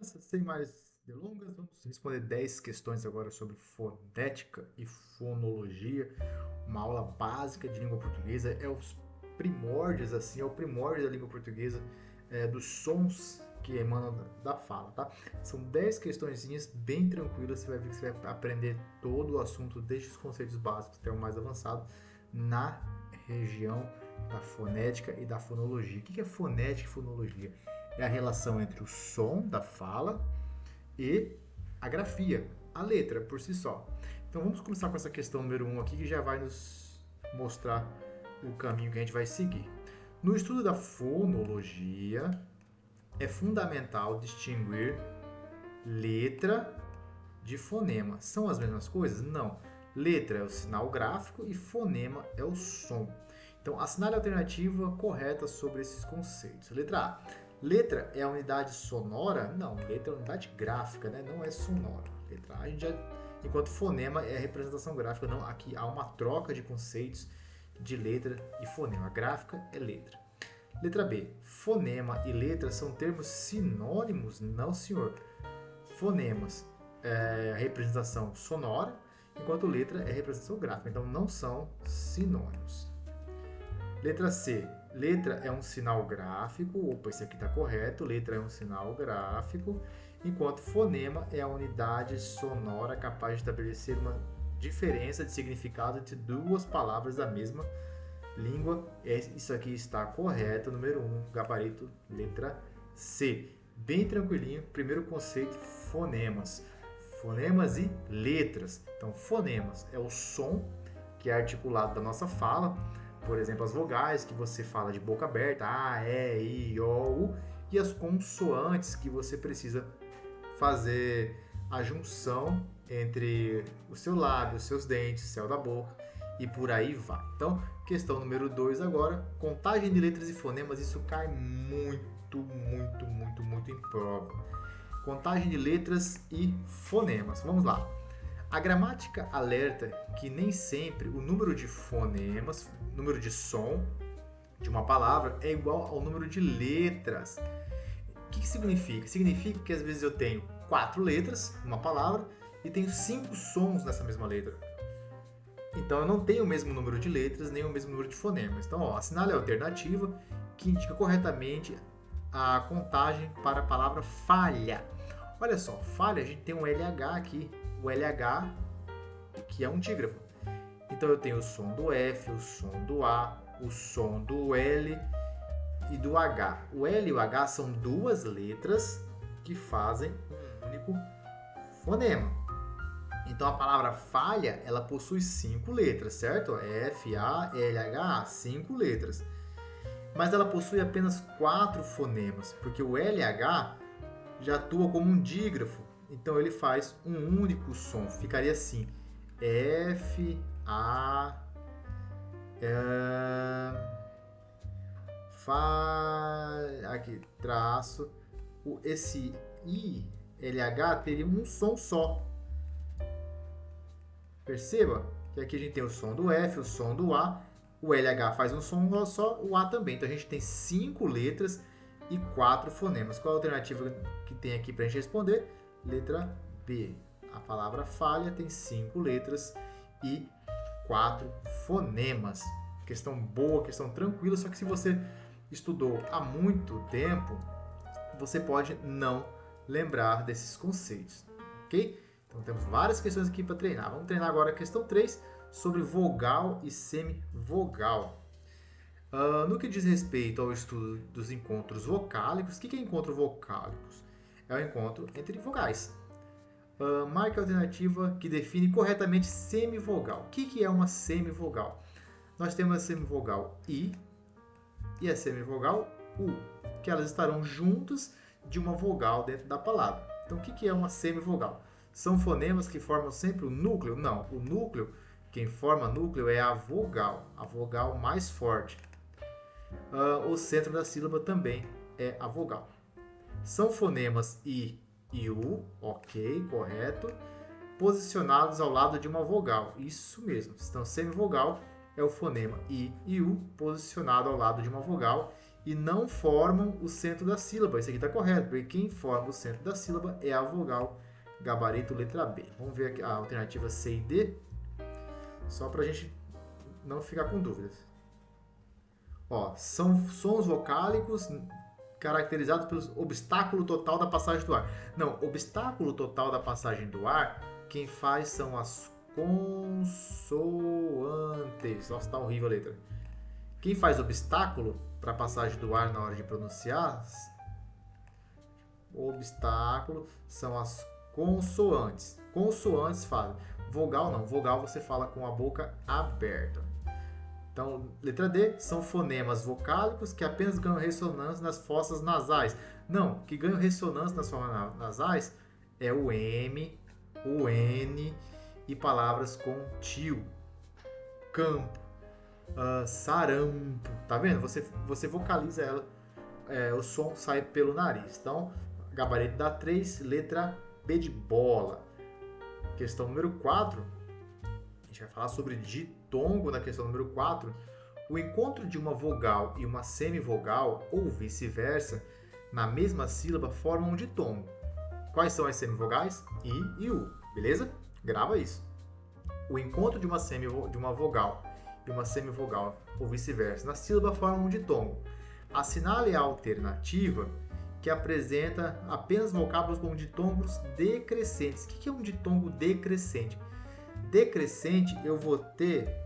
Sem mais delongas, vamos responder 10 questões agora sobre fonética e fonologia. Uma aula básica de língua portuguesa. É os primórdios, assim, é o primórdio da língua portuguesa, dos sons que emanam da fala, tá? São 10 questõezinhas bem tranquilas, você vai ver que você vai aprender todo o assunto, desde os conceitos básicos até o mais avançado, na região da fonética e da fonologia. O que é fonética e fonologia? É a relação entre o som da fala e a grafia, a letra por si só. Então vamos começar com essa questão número 1 aqui, que já vai nos mostrar o caminho que a gente vai seguir. No estudo da fonologia, é fundamental distinguir letra de fonema. São as mesmas coisas? Não. Letra é o sinal gráfico e fonema é o som. Então, assinale a alternativa correta sobre esses conceitos. Letra A. Letra é a unidade sonora? Não, letra é a unidade gráfica, né? Não é sonora. Letra A, a gente já... enquanto fonema é a representação gráfica. Não, aqui há uma troca de conceitos de letra e fonema. Gráfica é letra. Letra B. Fonema e letra são termos sinônimos? Não, senhor. Fonemas é a representação sonora, enquanto letra é a representação gráfica. Então, não são sinônimos. Letra C. Letra é um sinal gráfico. Opa, esse aqui está correto. Letra é um sinal gráfico, enquanto fonema é a unidade sonora capaz de estabelecer uma diferença de significado entre duas palavras da mesma língua. Isso aqui está correto. Número 1, gabarito, letra C. Bem tranquilinho. Primeiro conceito, fonemas. Fonemas e letras. Então, fonemas é o som que é articulado da nossa fala. Por exemplo, as vogais que você fala de boca aberta, A, E, I, O, U, e as consoantes que você precisa fazer a junção entre o seu lábio, os seus dentes, o céu da boca e por aí vai. Então, questão número 2 agora, contagem de letras e fonemas, isso cai muito em prova. Contagem de letras e fonemas. Vamos lá. A gramática alerta que nem sempre o número de fonemas, número de som de uma palavra é igual ao número de letras. O que significa? Significa que às vezes eu tenho 4 letras numa palavra e tenho 5 sons nessa mesma letra. Então eu não tenho o mesmo número de letras nem o mesmo número de fonemas. Então, assinale a alternativa que indica corretamente a contagem para a palavra falha. Olha só, falha, a gente tem um LH aqui. O LH, que é um dígrafo. Então eu tenho o som do F, o som do A, o som do L e do H. O L e o H são duas letras que fazem um único fonema. Então a palavra falha, ela possui 5 letras, certo? F, A, L, H, 5 letras. Mas ela possui apenas 4 fonemas, porque o LH já atua como um dígrafo. Então ele faz um único som. Ficaria assim: F, A, Fá, aqui, traço. Esse I, LH teria um som só. Perceba que aqui a gente tem o som do F, o som do A. O LH faz um som só, o A também. Então a gente tem 5 letras e 4 fonemas. Qual a alternativa que tem aqui para a gente responder? Letra B. A palavra falha tem 5 letras e 4 fonemas. Questão boa, questão tranquila, só que se você estudou há muito tempo, você pode não lembrar desses conceitos, ok? Então temos várias questões aqui para treinar. Vamos treinar agora a questão 3 sobre vogal e semivogal. No que diz respeito ao estudo dos encontros vocálicos, o que é encontro vocálicos? É o encontro entre vogais. Marque a alternativa que define corretamente semivogal. O que é uma semivogal? Nós temos a semivogal I e a semivogal U, que elas estarão juntas de uma vogal dentro da palavra. Então, o que é uma semivogal? São fonemas que formam sempre o núcleo? Não, o núcleo, quem forma núcleo é a vogal mais forte. O centro da sílaba também é a vogal. São fonemas I e U, ok, correto, posicionados ao lado de uma vogal. Isso mesmo, então semivogal é o fonema I e U posicionado ao lado de uma vogal. e não formam o centro da sílaba. Isso aqui está correto, porque quem forma o centro da sílaba é a vogal, gabarito letra B. Vamos ver aqui a alternativa C e D, só para a gente não ficar com dúvidas. Ó, são sons vocálicos caracterizados pelo obstáculo total da passagem do ar. Não, obstáculo total da passagem do ar, quem faz são as consoantes. Nossa, tá horrível a letra. Quem faz obstáculo para a passagem do ar na hora de pronunciar, obstáculo, são as consoantes. Consoantes fala. Vogal não, vogal você fala com a boca aberta. Então, letra D, são fonemas vocálicos que apenas ganham ressonância nas fossas nasais. Não, que ganham ressonância nas fossas nasais é o M, o N e palavras com tio, campo, sarampo. Tá vendo? Você vocaliza ela, o som sai pelo nariz. Então, gabarito dá 3, letra B de bola. Questão número 4. A gente vai falar sobre ditongo na questão número 4. O encontro de uma vogal e uma semivogal, ou vice-versa, na mesma sílaba formam um ditongo. Quais são as semivogais? I e U, beleza? Grava isso. O encontro de uma vogal e uma semivogal, ou vice-versa, na sílaba formam um ditongo. Assinale a alternativa que apresenta apenas vocábulos com ditongos decrescentes. O que é um ditongo decrescente? Decrescente eu vou ter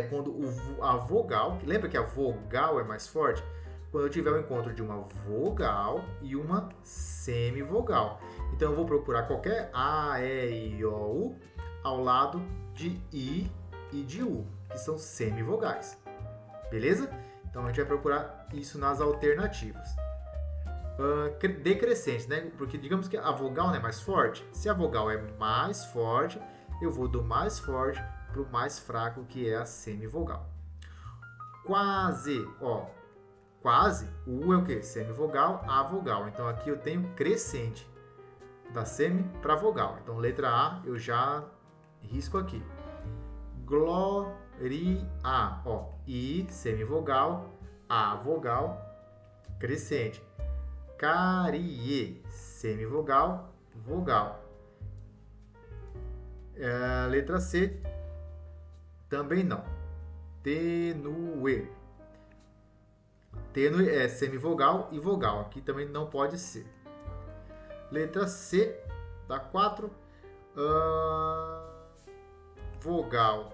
quando a vogal, lembra que a vogal é mais forte? Quando eu tiver o encontro de uma vogal e uma semivogal. Então eu vou procurar qualquer A, E, I, O, U ao lado de I e de U, que são semivogais. Beleza? Então a gente vai procurar isso nas alternativas. Decrescente, né? Porque digamos que a vogal não é mais forte. Se a vogal é mais forte, eu vou do mais forte para o mais fraco, que é a semivogal. Quase, ó. Quase, o U é o quê? Semivogal, A vogal. Então aqui eu tenho crescente, da semi para vogal. Então letra A eu já risco aqui. Gloria, ó. I, semivogal, A vogal, crescente. Carie, semivogal, vogal. Letra C, também não. Tenue. Tenue é semivogal e vogal. Aqui também não pode ser. Letra C, da 4. Vogal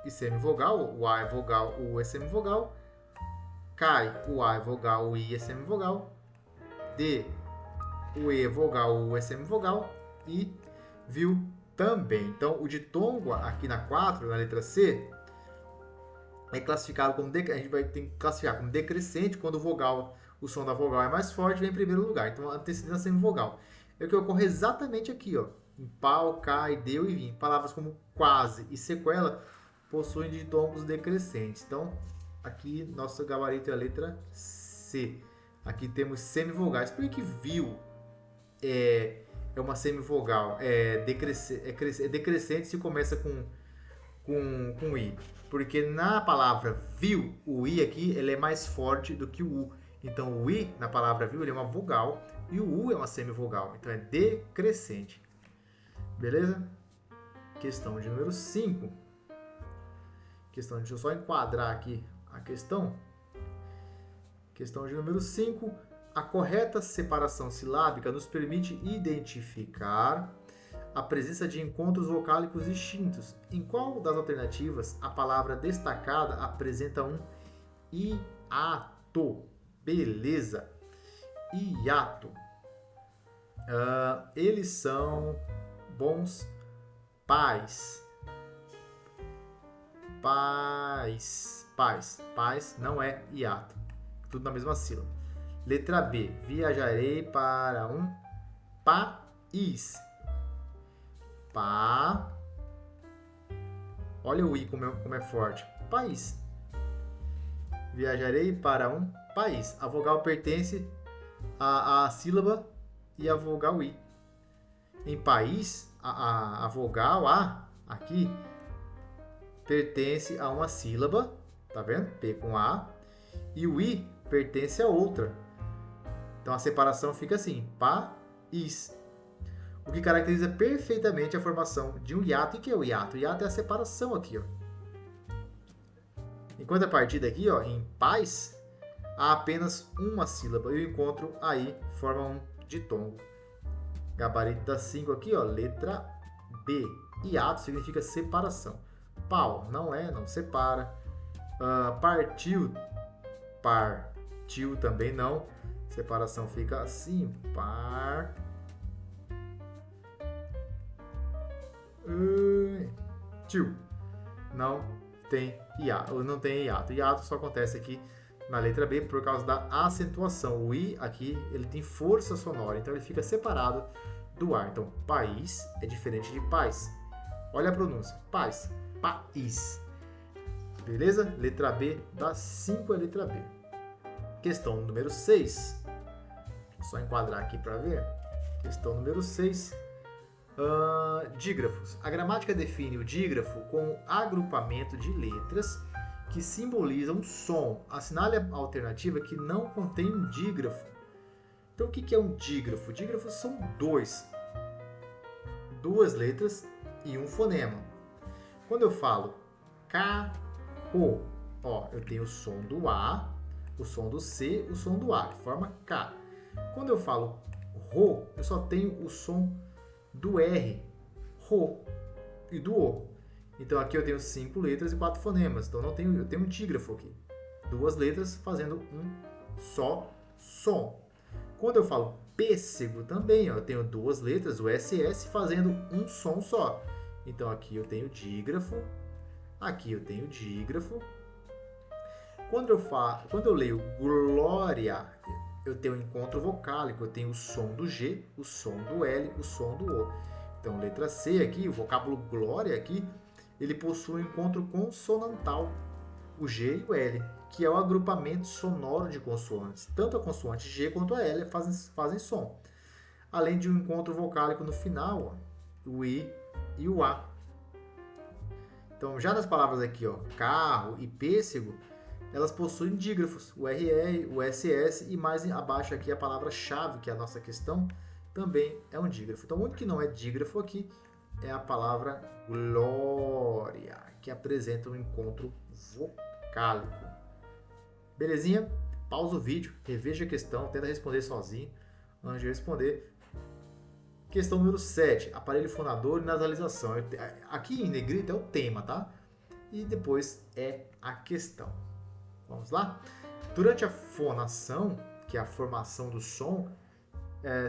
e semivogal. O A é vogal, o U é semivogal. Cai, o A é vogal, o I é semivogal. D, o E é vogal, o U é semivogal. E viu também. Então, o ditongo aqui na 4, na letra C, é classificado como a gente vai ter que classificar como decrescente quando o som da vogal é mais forte, vem em primeiro lugar. Então, antecedendo a semivogal. É o que ocorre exatamente aqui, ó. Em pau, cai, deu e vim. Palavras como quase e sequela possuem ditongos decrescentes. Então, aqui nosso gabarito é a letra C. Aqui temos semivogais. Por que viu é uma semivogal? É decrescente se começa com I. Porque na palavra viu, o I aqui ele é mais forte do que o U. Então, o I, na palavra viu, ele é uma vogal e o U é uma semivogal. Então, é decrescente. Beleza? Questão de número 5. Deixa eu só enquadrar aqui a questão. Questão de número 5. A correta separação silábica nos permite identificar a presença de encontros vocálicos distintos. Em qual das alternativas a palavra destacada apresenta um hiato? Beleza. Hiato. Eles são bons pais. Pais não é hiato. Tudo na mesma sílaba. Letra B. Viajarei para um país. Olha o I como é forte. País. Viajarei para um país. A vogal pertence à sílaba e a vogal I. Em país, a vogal A aqui pertence a uma sílaba, tá vendo? P com A. E o I pertence a outra. Então a separação fica assim, país. O que caracteriza perfeitamente a formação de um hiato. E o que é o hiato? O hiato é a separação aqui, ó. Enquanto a partida aqui, ó, em paz, há apenas uma sílaba. E o encontro aí forma um ditongo. Gabarito da 5 aqui, ó, letra B. Hiato significa separação. Pau não é, não separa. Partiu, partiu também não. Separação fica assim, par. Tio. Não tem hiato. Não tem hiato. Hiato só acontece aqui na letra B por causa da acentuação. O I aqui ele tem força sonora, então ele fica separado do ar. Então, país é diferente de paz. Olha a pronúncia. Paz. País. Beleza? Letra B da 5 é letra B. Questão número 6. Só enquadrar aqui para ver. Questão número 6. Dígrafos. A gramática define o dígrafo como agrupamento de letras que simbolizam um som. Assinale a alternativa que não contém um dígrafo. Então, o que é um dígrafo? Dígrafos são duas letras e um fonema. Quando eu falo carro, ó, eu tenho o som do A, o som do C, o som do A, que forma K. Quando eu falo ro, eu só tenho o som do R, ro, e do O. Então aqui eu tenho 5 letras e 4 fonemas. Então eu tenho um dígrafo aqui. 2 letras fazendo um só som. Quando eu falo pêssego também, ó, eu tenho 2 letras, o SS, fazendo um som só. Então aqui eu tenho dígrafo, aqui eu tenho dígrafo. Quando eu leio glória, eu tenho um encontro vocálico, eu tenho o som do G, o som do L, o som do O. Então letra C aqui, o vocábulo glória aqui, ele possui um encontro consonantal, o G e o L, que é o agrupamento sonoro de consoantes. Tanto a consoante G quanto a L fazem som. Além de um encontro vocálico no final, ó, o I e o A. Então, já nas palavras aqui, ó, carro e pêssego, elas possuem dígrafos, o RR, o SS e mais abaixo aqui a palavra-chave, que é a nossa questão, também é um dígrafo. Então, o único que não é dígrafo aqui é a palavra glória, que apresenta um encontro vocálico. Belezinha? Pausa o vídeo, reveja a questão, tenta responder sozinho antes de responder. Questão número 7, aparelho fonador e nasalização. Aqui em negrito é o tema, tá? E depois é a questão. Vamos lá? Durante a fonação, que é a formação do som,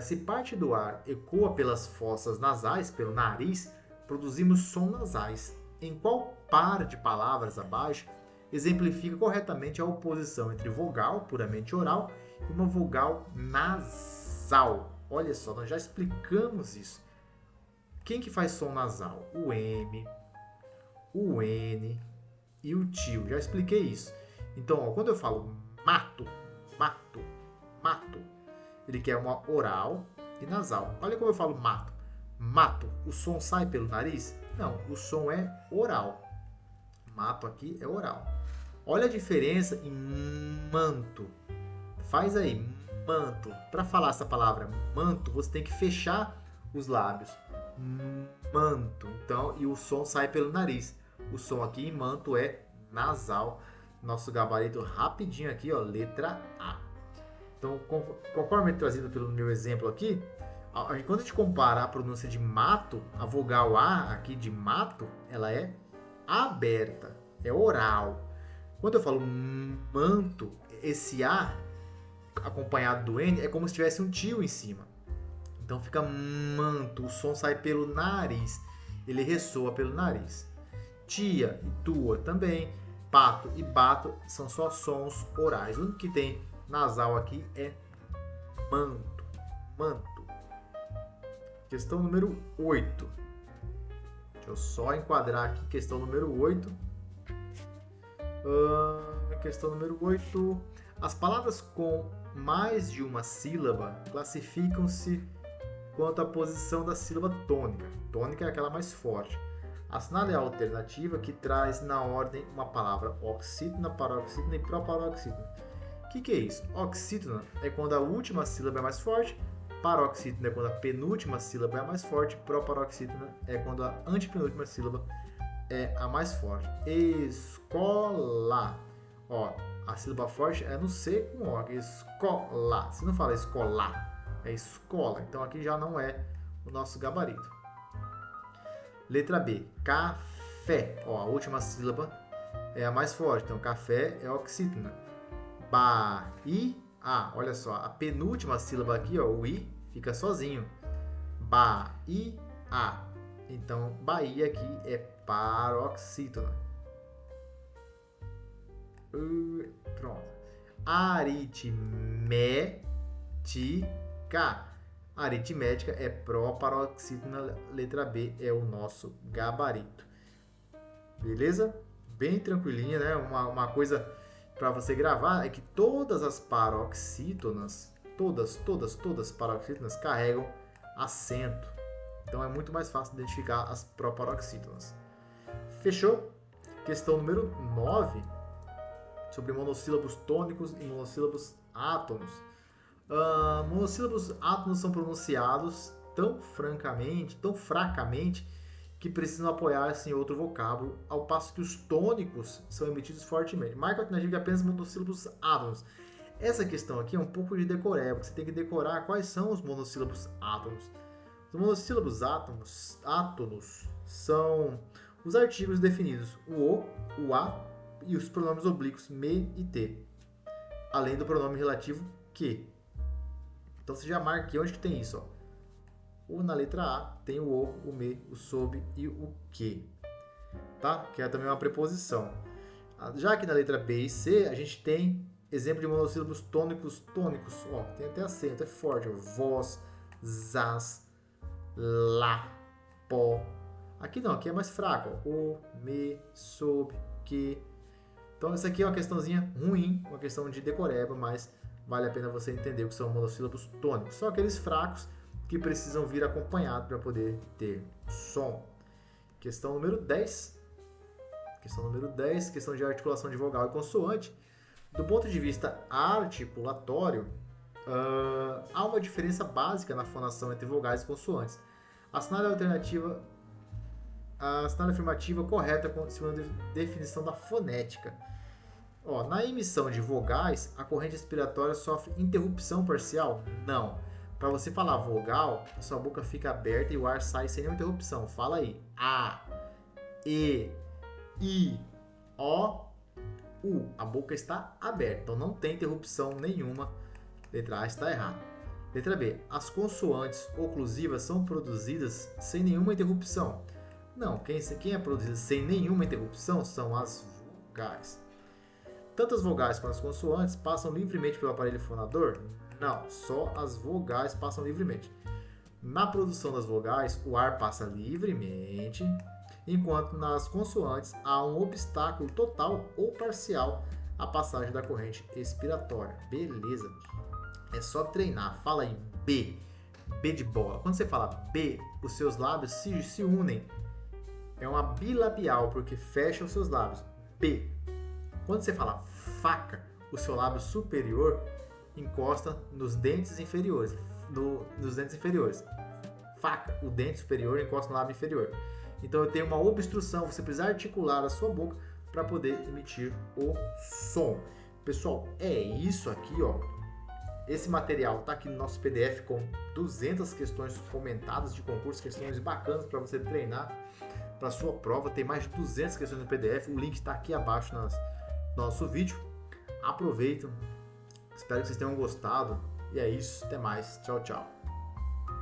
se parte do ar ecoa pelas fossas nasais, pelo nariz, produzimos som nasais. Em qual par de palavras abaixo exemplifica corretamente a oposição entre vogal, puramente oral, e uma vogal nasal? Olha só, nós já explicamos isso. Quem que faz som nasal? O M, o N e o tio. Já expliquei isso. Então, ó, quando eu falo mato, mato, mato, ele quer uma oral e nasal. Olha como eu falo mato. Mato, o som sai pelo nariz? Não, o som é oral. Mato aqui é oral. Olha a diferença em manto. Faz aí, manto. Para falar essa palavra manto, você tem que fechar os lábios. Manto. Então, e o som sai pelo nariz. O som aqui em manto é nasal. Nosso gabarito rapidinho aqui, ó, letra A. Então, conforme trazido pelo meu exemplo aqui, quando a gente compara a pronúncia de mato, a vogal A aqui de mato, ela é aberta, é oral. Quando eu falo manto, esse A acompanhado do N é como se tivesse um tio em cima. Então fica manto, o som sai pelo nariz, ele ressoa pelo nariz. Tia e tua também, pato e bato são só sons orais. O único que tem nasal aqui é manto, manto. Questão número 8. Deixa eu só enquadrar aqui, questão número 8. Questão número 8. As palavras com mais de uma sílaba classificam-se quanto à posição da sílaba tônica. Tônica é aquela mais forte. Assinale a alternativa que traz na ordem uma palavra oxítona, paroxítona e proparoxítona. que é isso? Oxítona é quando a última sílaba é mais forte, paroxítona é quando a penúltima sílaba é a mais forte, proparoxítona é quando a antepenúltima sílaba é a mais forte. Escola. Ó, a sílaba forte é no C com O. Escola. Você não fala escolar, é escola. Então aqui já não é o nosso gabarito. Letra B. Café. Ó, a última sílaba é a mais forte. Então café é oxítona. Bahia. Olha só, a penúltima sílaba aqui, ó, o I, fica sozinho. Bahia. Então, Bahia aqui é paroxítona. Pronto. Aritmética. Aritmética é proparoxítona. Letra B é o nosso gabarito. Beleza? Bem tranquilinha, né? Uma coisa para você gravar é que todas as paroxítonas, todas paroxítonas carregam acento. Então é muito mais fácil identificar as proparoxítonas. Fechou? Questão número 9, sobre monossílabos tônicos e monossílabos átonos. Monossílabos átonos são pronunciados tão fracamente, que precisam apoiar-se em outro vocábulo, ao passo que os tônicos são emitidos fortemente. Marca a alternativa de apenas monossílabos átonos. Essa questão aqui é um pouco de decoreba, porque você tem que decorar quais são os monossílabos átonos. Os monossílabos átonos são os artigos definidos, o a e os pronomes oblíquos me e te, além do pronome relativo que. Então você já marca aqui onde que tem isso, ó. Na letra A tem o me, o sob e o que, tá? Que é também uma preposição. Já que na letra B e C a gente tem exemplo de monossílabos tônicos, ó, tem até acento, é forte, ó. Voz, zaz, lá, pó. Aqui não, aqui é mais fraco, ó. O, me, sob, que. Então essa aqui é uma questãozinha ruim, uma questão de decoreba, mas vale a pena você entender o que são monossílabos tônicos. São aqueles fracos que precisam vir acompanhados para poder ter som. Questão número 10. Questão número 10, questão de articulação de vogal e consoante. Do ponto de vista articulatório, há uma diferença básica na fonação entre vogais e consoantes. Assinale a afirmativa correta segundo a definição da fonética. Ó, na emissão de vogais, a corrente respiratória sofre interrupção parcial? Não. Para você falar vogal, a sua boca fica aberta e o ar sai sem nenhuma interrupção. Fala aí. A, E, I, O, U. A boca está aberta, então não tem interrupção nenhuma. Letra A está errada. Letra B. As consoantes oclusivas são produzidas sem nenhuma interrupção? Não. Quem é produzido sem nenhuma interrupção são as vogais. Tanto as vogais quanto as consoantes passam livremente pelo aparelho fonador? Não, só as vogais passam livremente. Na produção das vogais, o ar passa livremente, enquanto nas consoantes há um obstáculo total ou parcial à passagem da corrente expiratória. Beleza. É só treinar. Fala aí B. B de bola. Quando você fala B, os seus lábios se unem. É uma bilabial, porque fecha os seus lábios. B. Quando você fala faca, o seu lábio superior encosta nos dentes inferiores. Nos dentes inferiores. Faca, o dente superior encosta no lábio inferior. Então eu tenho uma obstrução, você precisa articular a sua boca para poder emitir o som. Pessoal, é isso aqui, ó. Esse material está aqui no nosso PDF com 200 questões comentadas de concurso, questões bacanas para você treinar para a sua prova. Tem mais de 200 questões no PDF, o link está aqui abaixo no nosso vídeo. Aproveitem, espero que vocês tenham gostado. E é isso, até mais, tchau, tchau.